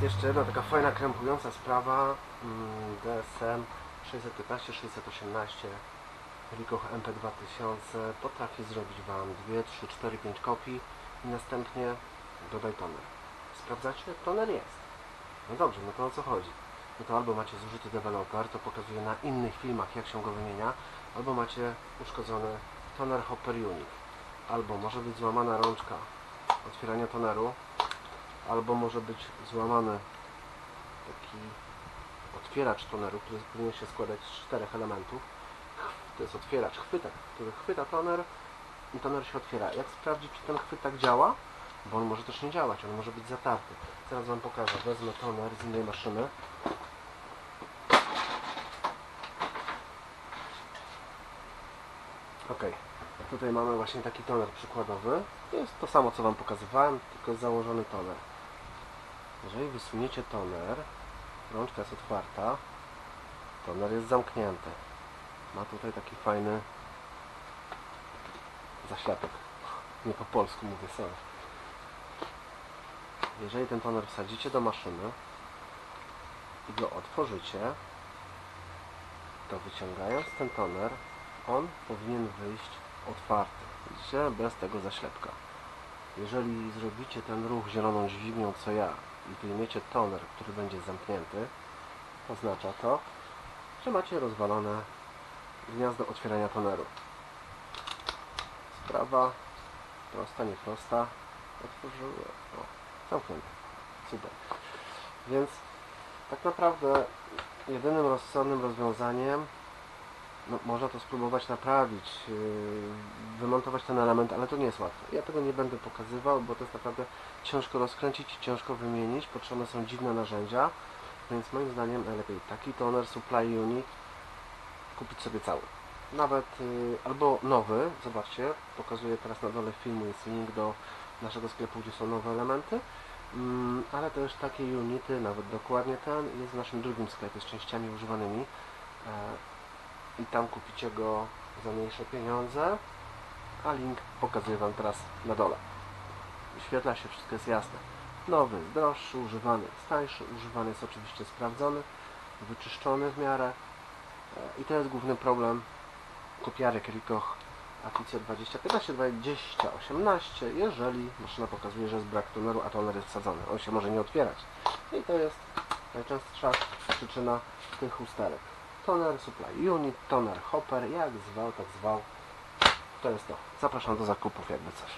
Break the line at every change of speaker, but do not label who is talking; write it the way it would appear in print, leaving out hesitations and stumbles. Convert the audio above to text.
Jest jeszcze jedna taka fajna, krępująca sprawa. DSM 615, 618 Ricoh MP2000 potrafi zrobić Wam 2, 3, 4, 5 kopii i następnie dodaj toner. Sprawdzacie? Toner jest. No dobrze, no to o co chodzi? No to albo macie zużyty deweloper, to pokazuje na innych filmach, jak się go wymienia, albo macie uszkodzony toner hopper unit, albo może być złamana rączka otwierania toneru, albo może być złamany taki otwieracz toneru, który powinien się składać z 4 elementów. To jest otwieracz, chwytak, który chwyta toner i toner się otwiera. Jak sprawdzić, czy ten chwytak działa? Bo on może też nie działać, on może być zatarty. Zaraz Wam pokażę. Wezmę toner z innej maszyny. Ok, tutaj mamy właśnie taki toner przykładowy. To jest to samo, co Wam pokazywałem, tylko założony toner. Jeżeli wysuniecie toner, rączka jest otwarta, toner jest zamknięty. Ma tutaj taki fajny zaślepek. Nie po polsku mówię, sorry. Jeżeli ten toner wsadzicie do maszyny i go otworzycie, to wyciągając ten toner, on powinien wyjść otwarty. Widzicie? Bez tego zaślepka. Jeżeli zrobicie ten ruch zieloną dźwignią, co ja, i wyjmiecie toner, który będzie zamknięty, oznacza to, że macie rozwalone gniazdo otwierania toneru. Sprawa prosta, nieprosta. Otworzyłem. O, zamknięte. Super. Więc tak naprawdę jedynym rozsądnym rozwiązaniem, no, można to spróbować naprawić, wymontować ten element, ale to nie jest łatwe. Ja tego nie będę pokazywał, bo to jest naprawdę ciężko rozkręcić i ciężko wymienić. Potrzebne są dziwne narzędzia, więc moim zdaniem najlepiej taki toner supply unit kupić sobie cały. Nawet albo nowy, zobaczcie, pokazuję teraz na dole filmu, jest link do naszego sklepu, gdzie są nowe elementy, ale też takie unity, nawet dokładnie ten, jest w naszym drugim sklepie z częściami używanymi i tam kupicie go za mniejsze pieniądze, a link pokazuję Wam teraz na dole. Wyświetla się, wszystko jest jasne. Nowy jest droższy, używany jest tańszy, używany jest oczywiście sprawdzony, wyczyszczony w miarę i to jest główny problem kopiarek Ricoh Aficio 2015-2018, jeżeli maszyna pokazuje, że jest brak toneru, a toner jest wsadzony. On się może nie otwierać. I to jest najczęstsza przyczyna tych usterek. Toner supply unit, toner hopper, jak zwał, tak zwał. To jest to. Zapraszam do zakupów, jakby coś.